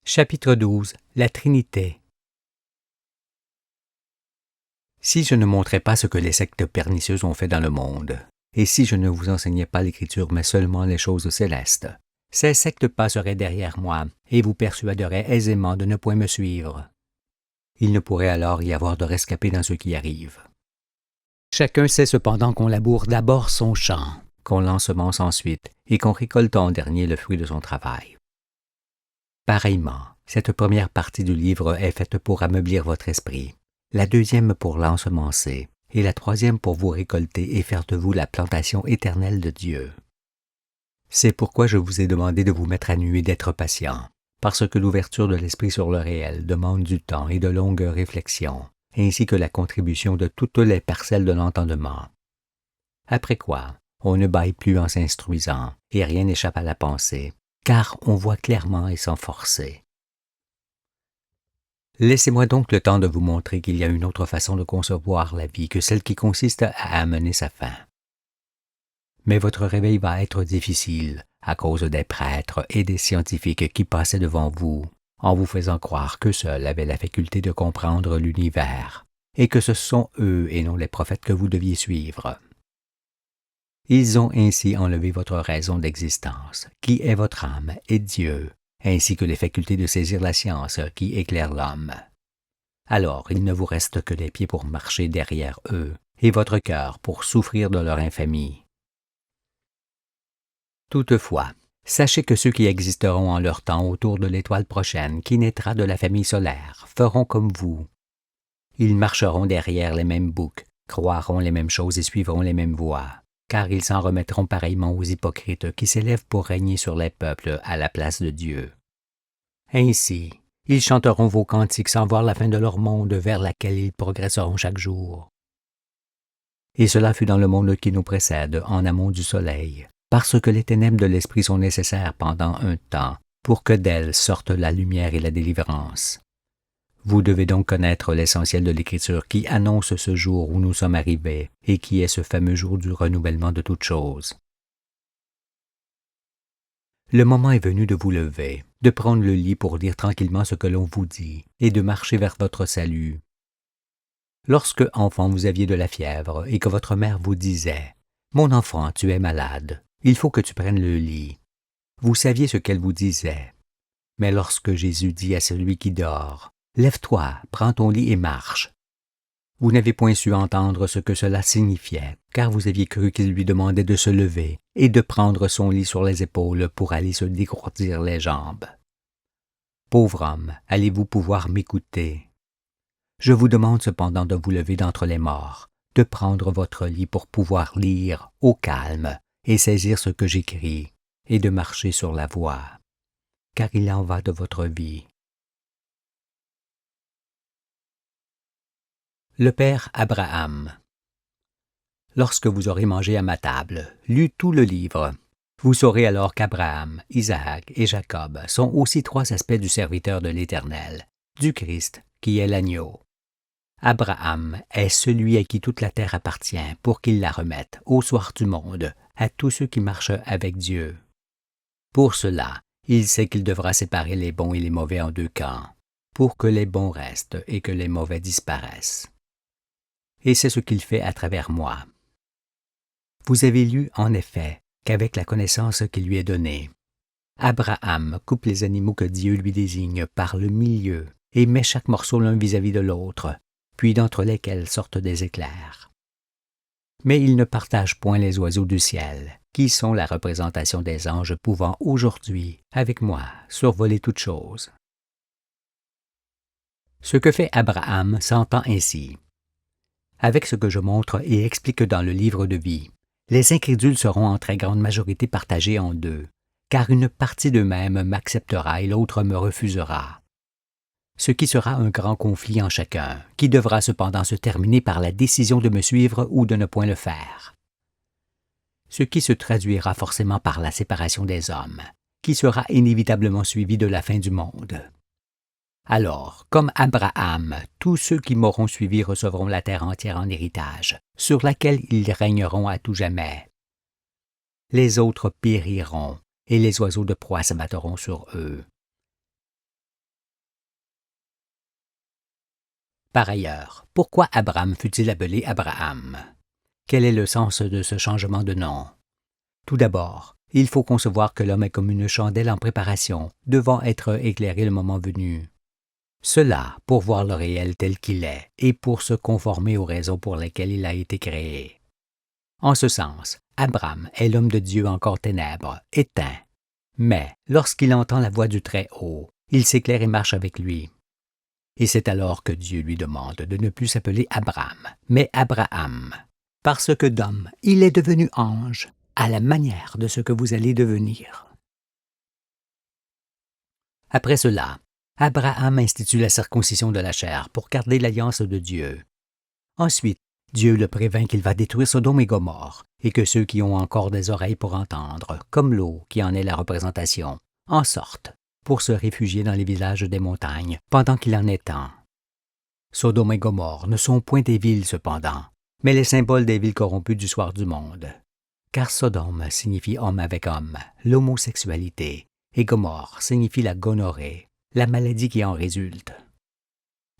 Chapitre 12. La Trinité. Si je ne montrais pas ce que les sectes pernicieuses ont fait dans le monde, et si je ne vous enseignais pas l'Écriture mais seulement les choses célestes, ces sectes passeraient derrière moi et vous persuaderaient aisément de ne point me suivre. Il ne pourrait alors y avoir de rescapés dans ce qui arrive. Chacun sait cependant qu'on laboure d'abord son champ, qu'on l'ensemence ensuite, et qu'on récolte en dernier le fruit de son travail. Pareillement, cette première partie du livre est faite pour ameublir votre esprit, la deuxième pour l'ensemencer, et la troisième pour vous récolter et faire de vous la plantation éternelle de Dieu. C'est pourquoi je vous ai demandé de vous mettre à nu et d'être patient, parce que l'ouverture de l'esprit sur le réel demande du temps et de longues réflexions, ainsi que la contribution de toutes les parcelles de l'entendement. Après quoi, on ne bâille plus en s'instruisant, et rien n'échappe à la pensée, car on voit clairement et sans forcer. Laissez-moi donc le temps de vous montrer qu'il y a une autre façon de concevoir la vie que celle qui consiste à amener sa fin. Mais votre réveil va être difficile à cause des prêtres et des scientifiques qui passaient devant vous, en vous faisant croire qu'eux seuls avaient la faculté de comprendre l'univers, et que ce sont eux et non les prophètes que vous deviez suivre. Ils ont ainsi enlevé votre raison d'existence, qui est votre âme et Dieu, ainsi que les facultés de saisir la science qui éclaire l'homme. Alors il ne vous reste que les pieds pour marcher derrière eux, et votre cœur pour souffrir de leur infamie. Toutefois, sachez que ceux qui existeront en leur temps autour de l'étoile prochaine qui naîtra de la famille solaire feront comme vous. Ils marcheront derrière les mêmes boucs, croiront les mêmes choses et suivront les mêmes voies, car ils s'en remettront pareillement aux hypocrites qui s'élèvent pour régner sur les peuples à la place de Dieu. Ainsi, ils chanteront vos cantiques sans voir la fin de leur monde vers laquelle ils progresseront chaque jour. Et cela fut dans le monde qui nous précède, en amont du soleil, parce que les ténèbres de l'esprit sont nécessaires pendant un temps, pour que d'elles sortent la lumière et la délivrance. Vous devez donc connaître l'essentiel de l'Écriture qui annonce ce jour où nous sommes arrivés et qui est ce fameux jour du renouvellement de toutes choses. Le moment est venu de vous lever, de prendre le lit pour lire tranquillement ce que l'on vous dit et de marcher vers votre salut. Lorsque, enfant, vous aviez de la fièvre et que votre mère vous disait « Mon enfant, tu es malade, il faut que tu prennes le lit », vous saviez ce qu'elle vous disait. Mais lorsque Jésus dit à celui qui dort « Lève-toi, prends ton lit et marche », vous n'avez point su entendre ce que cela signifiait, car vous aviez cru qu'il lui demandait de se lever et de prendre son lit sur les épaules pour aller se dégourdir les jambes. Pauvre homme, allez-vous pouvoir m'écouter? Je vous demande cependant de vous lever d'entre les morts, de prendre votre lit pour pouvoir lire au calme et saisir ce que j'écris, et de marcher sur la voie, car il en va de votre vie. Le Père Abraham. Lorsque vous aurez mangé à ma table, lu tout le livre, vous saurez alors qu'Abraham, Isaac et Jacob sont aussi trois aspects du serviteur de l'Éternel, du Christ, qui est l'agneau. Abraham est celui à qui toute la terre appartient pour qu'il la remette, au soir du monde, à tous ceux qui marchent avec Dieu. Pour cela, il sait qu'il devra séparer les bons et les mauvais en deux camps, pour que les bons restent et que les mauvais disparaissent. Et c'est ce qu'il fait à travers moi. Vous avez lu, en effet, qu'avec la connaissance qui lui est donnée, Abraham coupe les animaux que Dieu lui désigne par le milieu et met chaque morceau l'un vis-à-vis de l'autre, puis d'entre lesquels sortent des éclairs. Mais il ne partage point les oiseaux du ciel, qui sont la représentation des anges pouvant aujourd'hui, avec moi, survoler toutes choses. Ce que fait Abraham s'entend ainsi. Avec ce que je montre et explique dans le livre de vie, les incrédules seront en très grande majorité partagés en deux, car une partie d'eux-mêmes m'acceptera et l'autre me refusera. Ce qui sera un grand conflit en chacun, qui devra cependant se terminer par la décision de me suivre ou de ne point le faire. Ce qui se traduira forcément par la séparation des hommes, qui sera inévitablement suivie de la fin du monde. Alors, comme Abraham, tous ceux qui m'auront suivi recevront la terre entière en héritage, sur laquelle ils régneront à tout jamais. Les autres périront, et les oiseaux de proie s'abattront sur eux. Par ailleurs, pourquoi Abram fut-il appelé Abraham? Quel est le sens de ce changement de nom? Tout d'abord, il faut concevoir que l'homme est comme une chandelle en préparation, devant être éclairé le moment venu. Cela pour voir le réel tel qu'il est et pour se conformer aux raisons pour lesquelles il a été créé. En ce sens, Abram est l'homme de Dieu encore ténèbres, éteint. Mais lorsqu'il entend la voix du Très-Haut, il s'éclaire et marche avec lui. Et c'est alors que Dieu lui demande de ne plus s'appeler Abram, mais Abraham, parce que d'homme, il est devenu ange, à la manière de ce que vous allez devenir. Après cela, Abraham institue la circoncision de la chair pour garder l'alliance de Dieu. Ensuite, Dieu le prévint qu'il va détruire Sodome et Gomorrhe, et que ceux qui ont encore des oreilles pour entendre, comme l'eau qui en est la représentation, en sortent pour se réfugier dans les villages des montagnes pendant qu'il en est temps. Sodome et Gomorrhe ne sont point des villes cependant, mais les symboles des villes corrompues du soir du monde. Car Sodome signifie homme avec homme, l'homosexualité, et Gomorrhe signifie la gonorrhée, la maladie qui en résulte.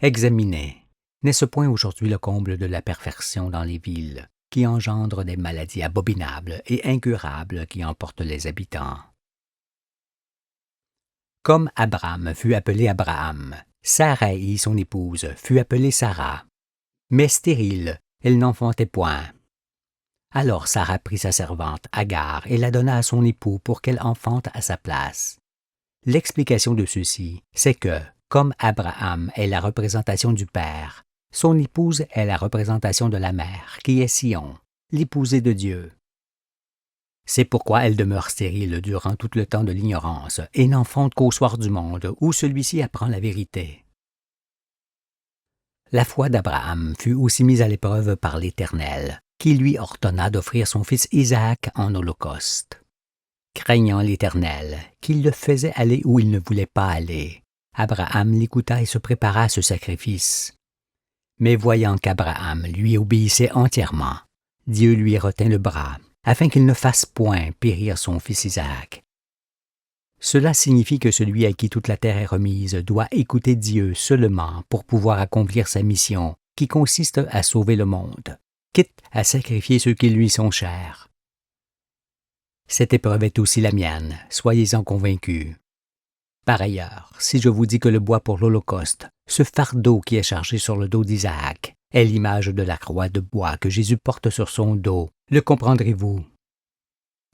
Examinez, n'est-ce point aujourd'hui le comble de la perversion dans les villes, qui engendre des maladies abominables et incurables qui emportent les habitants? Comme Abram fut appelé Abraham, Sarai, son épouse, fut appelée Sarah. Mais stérile, elle n'enfantait point. Alors Sarah prit sa servante, Agar, et la donna à son époux pour qu'elle enfante à sa place. L'explication de ceci, c'est que, comme Abraham est la représentation du Père, son épouse est la représentation de la mère, qui est Sion, l'épousée de Dieu. C'est pourquoi elle demeure stérile durant tout le temps de l'ignorance et n'enfante qu'au soir du monde où celui-ci apprend la vérité. La foi d'Abraham fut aussi mise à l'épreuve par l'Éternel, qui lui ordonna d'offrir son fils Isaac en holocauste. Craignant l'Éternel, qu'il le faisait aller où il ne voulait pas aller, Abraham l'écouta et se prépara à ce sacrifice. Mais voyant qu'Abraham lui obéissait entièrement, Dieu lui retint le bras, afin qu'il ne fasse point périr son fils Isaac. Cela signifie que celui à qui toute la terre est remise doit écouter Dieu seulement pour pouvoir accomplir sa mission, qui consiste à sauver le monde, quitte à sacrifier ceux qui lui sont chers. Cette épreuve est aussi la mienne, soyez-en convaincus. Par ailleurs, si je vous dis que le bois pour l'Holocauste, ce fardeau qui est chargé sur le dos d'Isaac, est l'image de la croix de bois que Jésus porte sur son dos, le comprendrez-vous?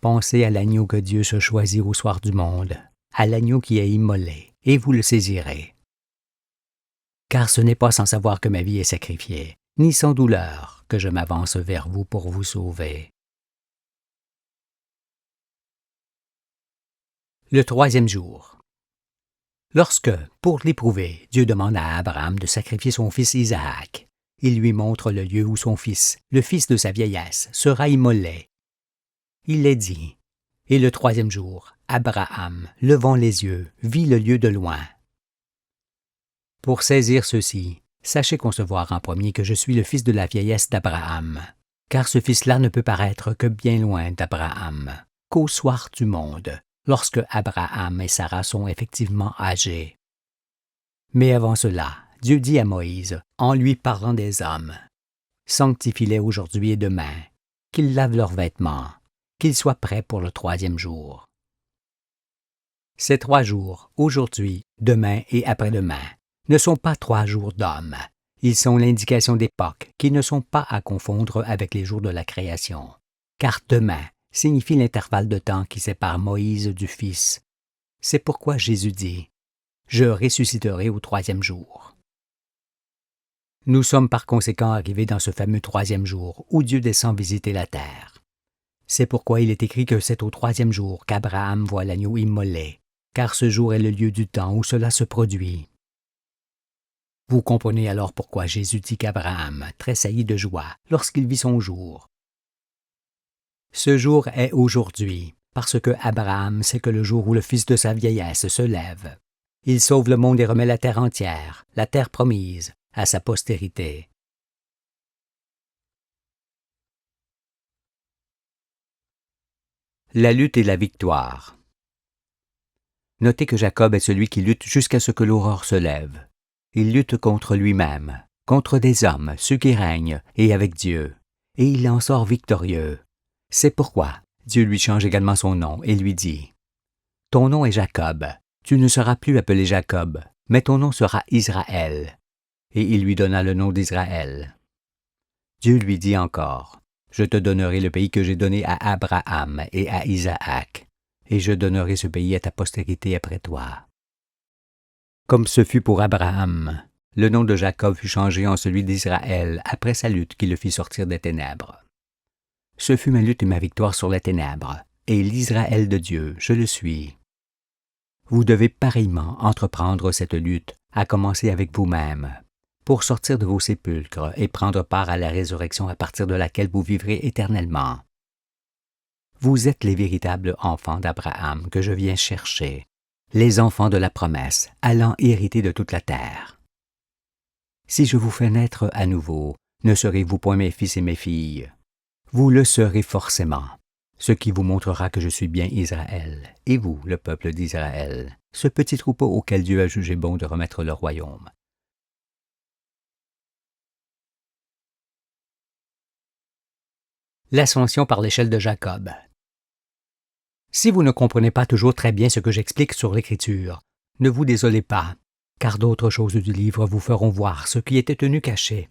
Pensez à l'agneau que Dieu se choisit au soir du monde, à l'agneau qui est immolé, et vous le saisirez. Car ce n'est pas sans savoir que ma vie est sacrifiée, ni sans douleur que je m'avance vers vous pour vous sauver. Le troisième jour. Lorsque, pour l'éprouver, Dieu demande à Abraham de sacrifier son fils Isaac, il lui montre le lieu où son fils, le fils de sa vieillesse, sera immolé. Il est dit, et le troisième jour, Abraham, levant les yeux, vit le lieu de loin. Pour saisir ceci, sachez concevoir en premier que je suis le fils de la vieillesse d'Abraham, car ce fils-là ne peut paraître que bien loin d'Abraham, qu'au soir du monde, lorsque Abraham et Sarah sont effectivement âgés. Mais avant cela, Dieu dit à Moïse, en lui parlant des hommes, « Sanctifie-les aujourd'hui et demain, qu'ils lavent leurs vêtements, qu'ils soient prêts pour le troisième jour. » Ces 3 jours, aujourd'hui, demain et après-demain, ne sont pas 3 jours d'hommes. Ils sont l'indication d'époque qui ne sont pas à confondre avec les jours de la création. Car demain signifie l'intervalle de temps qui sépare Moïse du Fils. C'est pourquoi Jésus dit, « Je ressusciterai au 3e jour. » Nous sommes par conséquent arrivés dans ce fameux 3e jour où Dieu descend visiter la terre. C'est pourquoi il est écrit que c'est au 3e jour qu'Abraham voit l'agneau immolé, car ce jour est le lieu du temps où cela se produit. Vous comprenez alors pourquoi Jésus dit qu'Abraham tressaillit de joie lorsqu'il vit son jour. Ce jour est aujourd'hui, parce que Abraham sait que le jour où le fils de sa vieillesse se lève, il sauve le monde et remet la terre entière, la terre promise, à sa postérité. La lutte et la victoire. Notez que Jacob est celui qui lutte jusqu'à ce que l'aurore se lève. Il lutte contre lui-même, contre des hommes, ceux qui règnent, et avec Dieu. Et il en sort victorieux. C'est pourquoi Dieu lui change également son nom et lui dit « Ton nom est Jacob, tu ne seras plus appelé Jacob, mais ton nom sera Israël. » Et il lui donna le nom d'Israël. Dieu lui dit encore « Je te donnerai le pays que j'ai donné à Abraham et à Isaac, et je donnerai ce pays à ta postérité après toi. » Comme ce fut pour Abraham, le nom de Jacob fut changé en celui d'Israël après sa lutte qui le fit sortir des ténèbres. Ce fut ma lutte et ma victoire sur les ténèbres, et l'Israël de Dieu, je le suis. Vous devez pareillement entreprendre cette lutte, à commencer avec vous-même, pour sortir de vos sépulcres et prendre part à la résurrection à partir de laquelle vous vivrez éternellement. Vous êtes les véritables enfants d'Abraham que je viens chercher, les enfants de la promesse, allant hériter de toute la terre. Si je vous fais naître à nouveau, ne serez-vous point mes fils et mes filles? Vous le serez forcément, ce qui vous montrera que je suis bien Israël, et vous, le peuple d'Israël, ce petit troupeau auquel Dieu a jugé bon de remettre le royaume. L'ascension par l'échelle de Jacob. Si vous ne comprenez pas toujours très bien ce que j'explique sur l'Écriture, ne vous désolez pas, car d'autres choses du livre vous feront voir ce qui était tenu caché.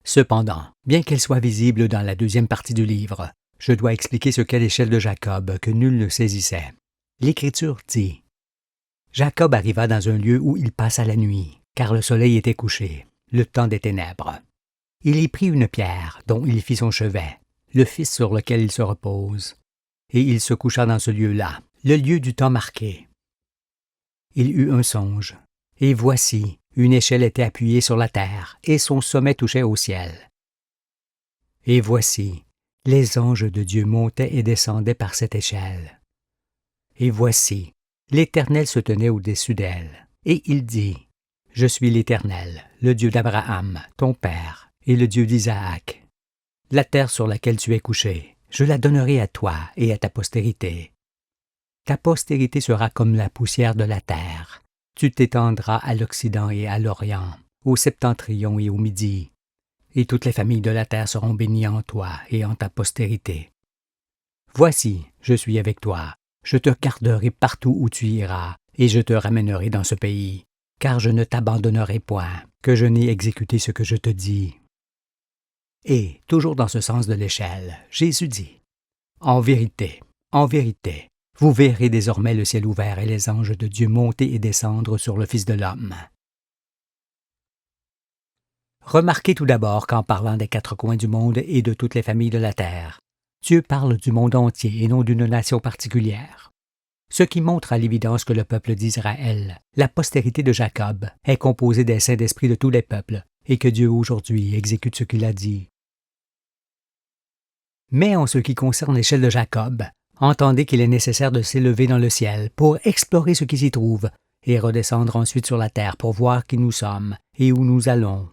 Cependant, bien qu'elle soit visible dans la deuxième partie du livre, je dois expliquer ce qu'est l'échelle de Jacob que nul ne saisissait. L'Écriture dit « Jacob arriva dans un lieu où il passa la nuit, car le soleil était couché, le temps des ténèbres. Il y prit une pierre, dont il fit son chevet, le fils sur lequel il se repose, et il se coucha dans ce lieu-là, le lieu du temps marqué. Il eut un songe, et voici, une échelle était appuyée sur la terre, et son sommet touchait au ciel. Et voici, les anges de Dieu montaient et descendaient par cette échelle. Et voici, l'Éternel se tenait au-dessus d'elle, et il dit, « Je suis l'Éternel, le Dieu d'Abraham, ton père, et le Dieu d'Isaac. La terre sur laquelle tu es couché, je la donnerai à toi et à ta postérité. Ta postérité sera comme la poussière de la terre. Tu t'étendras à l'Occident et à l'Orient, au septentrion et au Midi, et toutes les familles de la terre seront bénies en toi et en ta postérité. Voici, je suis avec toi, je te garderai partout où tu iras, et je te ramènerai dans ce pays, car je ne t'abandonnerai point, que je n'ai exécuté ce que je te dis. » Et, toujours dans ce sens de l'échelle, Jésus dit, « En vérité, vous verrez désormais le ciel ouvert et les anges de Dieu monter et descendre sur le Fils de l'homme. » Remarquez tout d'abord qu'en parlant des quatre coins du monde et de toutes les familles de la terre, Dieu parle du monde entier et non d'une nation particulière. Ce qui montre à l'évidence que le peuple d'Israël, la postérité de Jacob, est composé des saints d'esprit de tous les peuples, et que Dieu aujourd'hui exécute ce qu'il a dit. Mais en ce qui concerne l'échelle de Jacob, entendez qu'il est nécessaire de s'élever dans le ciel pour explorer ce qui s'y trouve, et redescendre ensuite sur la terre pour voir qui nous sommes et où nous allons.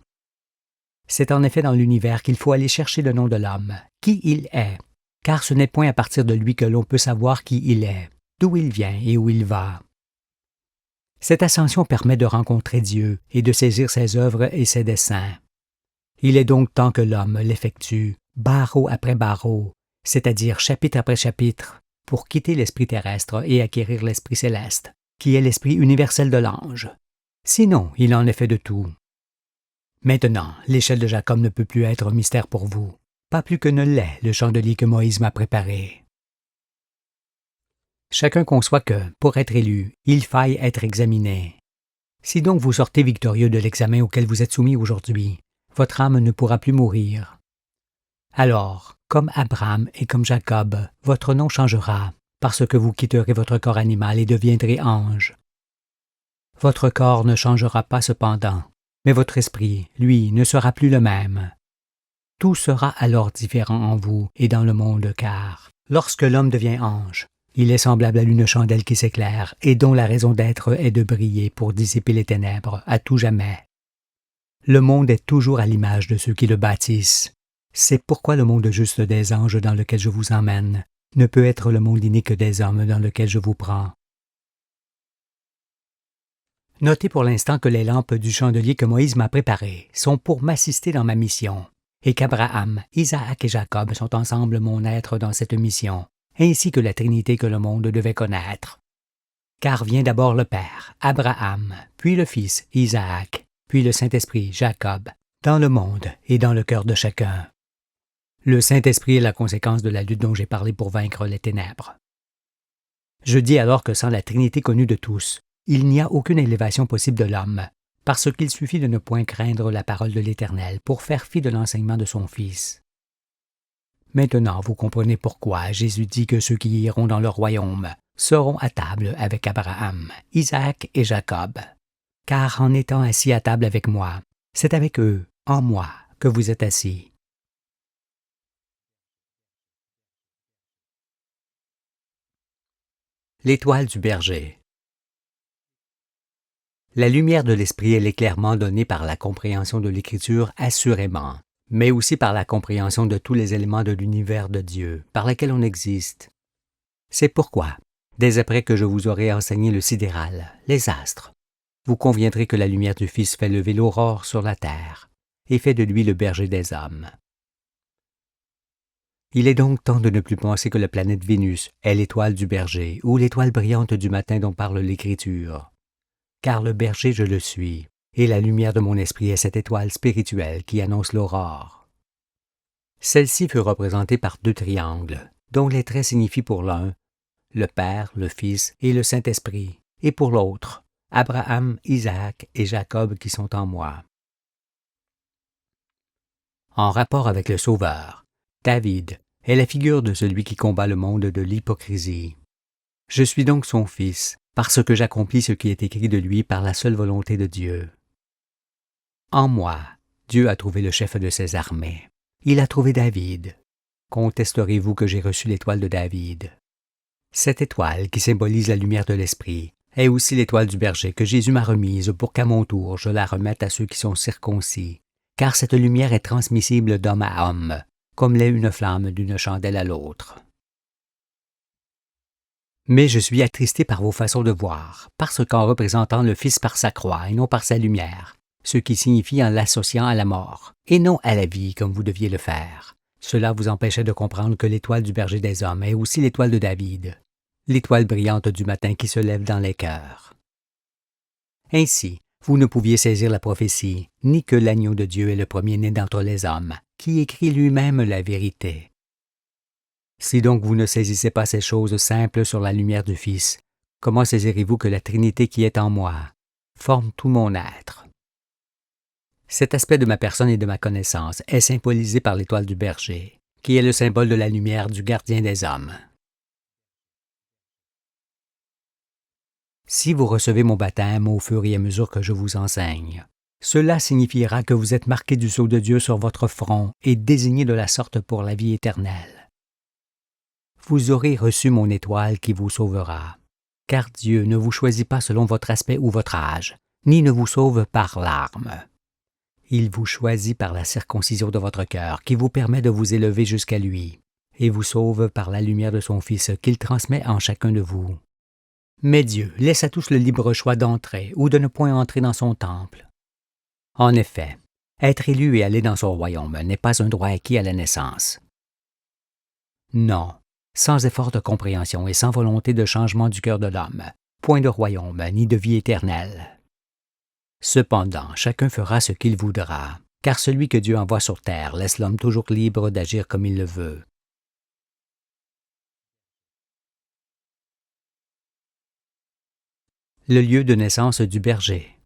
C'est en effet dans l'univers qu'il faut aller chercher le nom de l'homme, qui il est, car ce n'est point à partir de lui que l'on peut savoir qui il est, d'où il vient et où il va. Cette ascension permet de rencontrer Dieu et de saisir ses œuvres et ses desseins. Il est donc temps que l'homme l'effectue, barreau après barreau, c'est-à-dire chapitre après chapitre, pour quitter l'esprit terrestre et acquérir l'esprit céleste, qui est l'esprit universel de l'ange. Sinon, il en est fait de tout. Maintenant, l'échelle de Jacob ne peut plus être un mystère pour vous, pas plus que ne l'est le chandelier que Moïse m'a préparé. Chacun conçoit que, pour être élu, il faille être examiné. Si donc vous sortez victorieux de l'examen auquel vous êtes soumis aujourd'hui, votre âme ne pourra plus mourir. Alors, comme Abraham et comme Jacob, votre nom changera, parce que vous quitterez votre corps animal et deviendrez ange. Votre corps ne changera pas cependant, mais votre esprit, lui, ne sera plus le même. Tout sera alors différent en vous et dans le monde, car, lorsque l'homme devient ange, il est semblable à une chandelle qui s'éclaire et dont la raison d'être est de briller pour dissiper les ténèbres à tout jamais. Le monde est toujours à l'image de ceux qui le bâtissent. C'est pourquoi le monde juste des anges dans lequel je vous emmène ne peut être le monde inique des hommes dans lequel je vous prends. Notez pour l'instant que les lampes du chandelier que Moïse m'a préparées sont pour m'assister dans ma mission, et qu'Abraham, Isaac et Jacob sont ensemble mon être dans cette mission, ainsi que la Trinité que le monde devait connaître. Car vient d'abord le Père, Abraham, puis le Fils, Isaac, puis le Saint-Esprit, Jacob, dans le monde et dans le cœur de chacun. Le Saint-Esprit est la conséquence de la lutte dont j'ai parlé pour vaincre les ténèbres. Je dis alors que sans la Trinité connue de tous, il n'y a aucune élévation possible de l'homme, parce qu'il suffit de ne point craindre la parole de l'Éternel pour faire fi de l'enseignement de son Fils. Maintenant, vous comprenez pourquoi Jésus dit que ceux qui iront dans le royaume seront à table avec Abraham, Isaac et Jacob. Car en étant assis à table avec moi, c'est avec eux, en moi, que vous êtes assis. L'étoile du berger. La lumière de l'esprit est l'éclairement donné par la compréhension de l'Écriture assurément, mais aussi par la compréhension de tous les éléments de l'univers de Dieu, par lesquels on existe. C'est pourquoi, dès après que je vous aurai enseigné le sidéral, les astres, vous conviendrez que la lumière du Fils fait lever l'aurore sur la terre, et fait de lui le berger des hommes. Il est donc temps de ne plus penser que la planète Vénus est l'étoile du berger, ou l'étoile brillante du matin dont parle l'Écriture. Car le berger je le suis, et la lumière de mon esprit est cette étoile spirituelle qui annonce l'aurore. Celle-ci fut représentée par 2 triangles, dont les traits signifient pour l'un le Père, le Fils et le Saint-Esprit, et pour l'autre Abraham, Isaac et Jacob qui sont en moi. En rapport avec le Sauveur, David est la figure de celui qui combat le monde de l'hypocrisie. Je suis donc son fils, parce que j'accomplis ce qui est écrit de lui par la seule volonté de Dieu. En moi, Dieu a trouvé le chef de ses armées. Il a trouvé David. Contesterez-vous que j'ai reçu l'étoile de David? Cette étoile, qui symbolise la lumière de l'esprit, est aussi l'étoile du berger que Jésus m'a remise pour qu'à mon tour je la remette à ceux qui sont circoncis, car cette lumière est transmissible d'homme à homme, comme l'est une flamme d'une chandelle à l'autre. Mais je suis attristé par vos façons de voir, parce qu'en représentant le Fils par sa croix et non par sa lumière, ce qui signifie en l'associant à la mort, et non à la vie comme vous deviez le faire, cela vous empêchait de comprendre que l'étoile du berger des hommes est aussi l'étoile de David, l'étoile brillante du matin qui se lève dans les cœurs. Ainsi, vous ne pouviez saisir la prophétie, ni que l'agneau de Dieu est le premier-né d'entre les hommes, qui écrit lui-même la vérité. Si donc vous ne saisissez pas ces choses simples sur la lumière du Fils, comment saisirez-vous que la Trinité qui est en moi forme tout mon être? Cet aspect de ma personne et de ma connaissance est symbolisé par l'étoile du berger, qui est le symbole de la lumière du gardien des hommes. Si vous recevez mon baptême au fur et à mesure que je vous enseigne, cela signifiera que vous êtes marqué du sceau de Dieu sur votre front et désigné de la sorte pour la vie éternelle. Vous aurez reçu mon étoile qui vous sauvera, car Dieu ne vous choisit pas selon votre aspect ou votre âge, ni ne vous sauve par l'arme. Il vous choisit par la circoncision de votre cœur qui vous permet de vous élever jusqu'à lui, et vous sauve par la lumière de son Fils qu'il transmet en chacun de vous. Mais Dieu laisse à tous le libre choix d'entrer ou de ne point entrer dans son temple. En effet, être élu et aller dans son royaume n'est pas un droit acquis à la naissance. Non, sans effort de compréhension et sans volonté de changement du cœur de l'homme, point de royaume ni de vie éternelle. Cependant, chacun fera ce qu'il voudra, car celui que Dieu envoie sur terre laisse l'homme toujours libre d'agir comme il le veut. Le lieu de naissance du berger.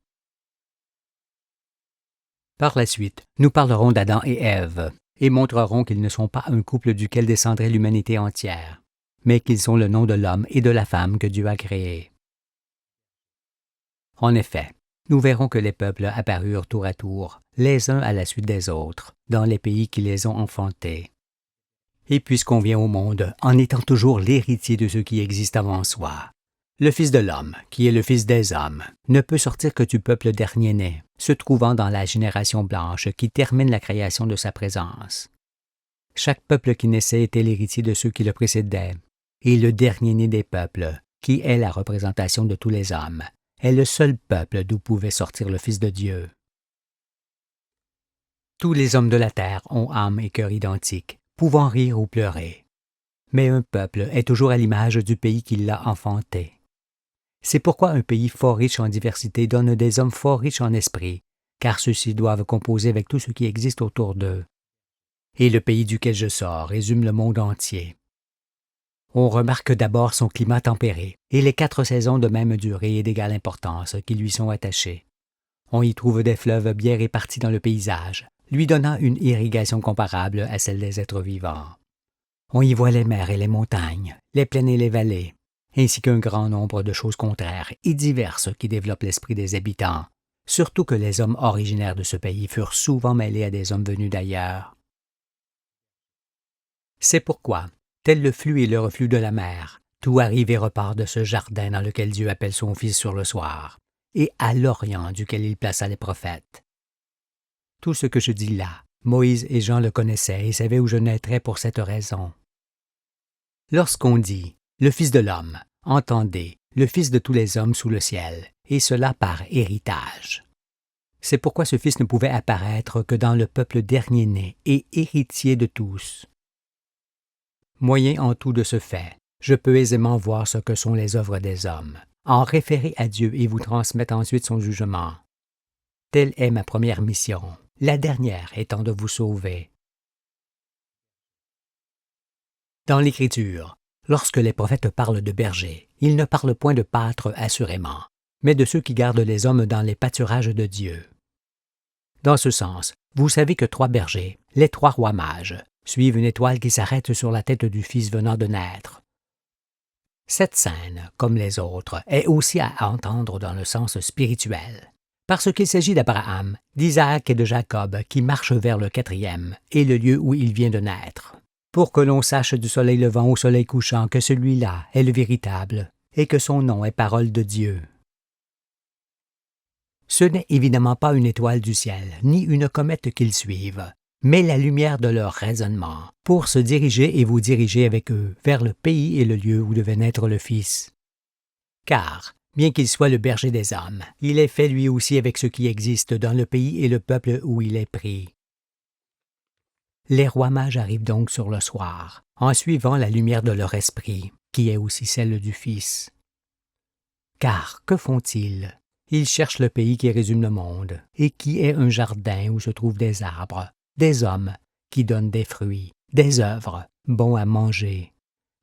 Par la suite, nous parlerons d'Adam et Ève, et montrerons qu'ils ne sont pas un couple duquel descendrait l'humanité entière, mais qu'ils sont le nom de l'homme et de la femme que Dieu a créés. En effet, nous verrons que les peuples apparurent tour à tour, les uns à la suite des autres, dans les pays qui les ont enfantés. Et puisqu'on vient au monde en étant toujours l'héritier de ce qui existe avant soi, le Fils de l'homme, qui est le Fils des hommes, ne peut sortir que du peuple dernier-né, se trouvant dans la génération blanche qui termine la création de sa présence. Chaque peuple qui naissait était l'héritier de ceux qui le précédaient, et le dernier-né des peuples, qui est la représentation de tous les hommes, est le seul peuple d'où pouvait sortir le Fils de Dieu. Tous les hommes de la terre ont âme et cœur identiques, pouvant rire ou pleurer. Mais un peuple est toujours à l'image du pays qui l'a enfanté. C'est pourquoi un pays fort riche en diversité donne des hommes fort riches en esprit, car ceux-ci doivent composer avec tout ce qui existe autour d'eux. Et le pays duquel je sors résume le monde entier. On remarque d'abord son climat tempéré, et les 4 saisons de même durée et d'égale importance qui lui sont attachées. On y trouve des fleuves bien répartis dans le paysage, lui donnant une irrigation comparable à celle des êtres vivants. On y voit les mers et les montagnes, les plaines et les vallées, ainsi qu'un grand nombre de choses contraires et diverses qui développent l'esprit des habitants, surtout que les hommes originaires de ce pays furent souvent mêlés à des hommes venus d'ailleurs. C'est pourquoi, tel le flux et le reflux de la mer, tout arrive et repart de ce jardin dans lequel Dieu appelle son Fils sur le soir, et à l'Orient duquel il plaça les prophètes. Tout ce que je dis là, Moïse et Jean le connaissaient et savaient où je naîtrais pour cette raison. Lorsqu'on dit « le Fils de l'homme », entendez « le Fils de tous les hommes sous le ciel », et cela par héritage. C'est pourquoi ce Fils ne pouvait apparaître que dans le peuple dernier-né et héritier de tous. Moyen en tout de ce fait, je peux aisément voir ce que sont les œuvres des hommes, en référer à Dieu et vous transmettre ensuite son jugement. Telle est ma première mission, la dernière étant de vous sauver. Dans l'Écriture, lorsque les prophètes parlent de bergers, ils ne parlent point de pâtres assurément, mais de ceux qui gardent les hommes dans les pâturages de Dieu. Dans ce sens, vous savez que 3 bergers, les 3 rois mages, suivent une étoile qui s'arrête sur la tête du Fils venant de naître. Cette scène, comme les autres, est aussi à entendre dans le sens spirituel, parce qu'il s'agit d'Abraham, d'Isaac et de Jacob qui marchent vers le 4e et le lieu où il vient de naître, pour que l'on sache du soleil levant au soleil couchant que celui-là est le véritable et que son nom est parole de Dieu. Ce n'est évidemment pas une étoile du ciel, ni une comète qu'ils suivent, mais la lumière de leur raisonnement, pour se diriger et vous diriger avec eux vers le pays et le lieu où devait naître le Fils. Car, bien qu'il soit le berger des hommes, il est fait lui aussi avec ce qui existe dans le pays et le peuple où il est pris. Les rois mages arrivent donc sur le soir, en suivant la lumière de leur esprit, qui est aussi celle du Fils. Car que font-ils? Ils cherchent le pays qui résume le monde, et qui est un jardin où se trouvent des arbres, des hommes qui donnent des fruits, des œuvres, bons à manger.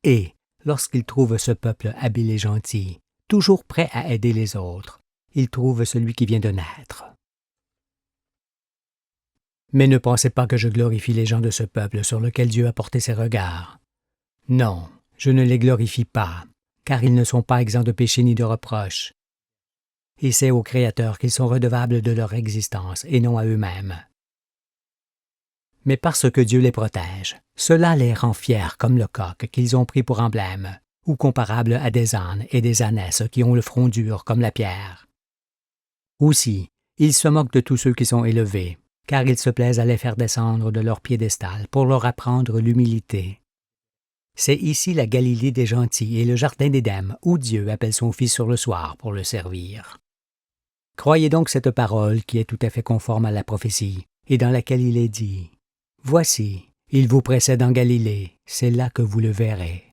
Et, lorsqu'ils trouvent ce peuple habile et gentil, toujours prêt à aider les autres, ils trouvent celui qui vient de naître. Mais ne pensez pas que je glorifie les gens de ce peuple sur lequel Dieu a porté ses regards. Non, je ne les glorifie pas, car ils ne sont pas exempts de péché ni de reproche. Et c'est au Créateur qu'ils sont redevables de leur existence et non à eux-mêmes. Mais parce que Dieu les protège, cela les rend fiers comme le coq qu'ils ont pris pour emblème, ou comparable à des ânes et des ânesses qui ont le front dur comme la pierre. Aussi, ils se moquent de tous ceux qui sont élevés, car ils se plaisent à les faire descendre de leur piédestal pour leur apprendre l'humilité. C'est ici la Galilée des gentils et le jardin d'Éden où Dieu appelle son Fils sur le soir pour le servir. Croyez donc cette parole qui est tout à fait conforme à la prophétie, et dans laquelle il est dit « Voici, il vous précède en Galilée, c'est là que vous le verrez. »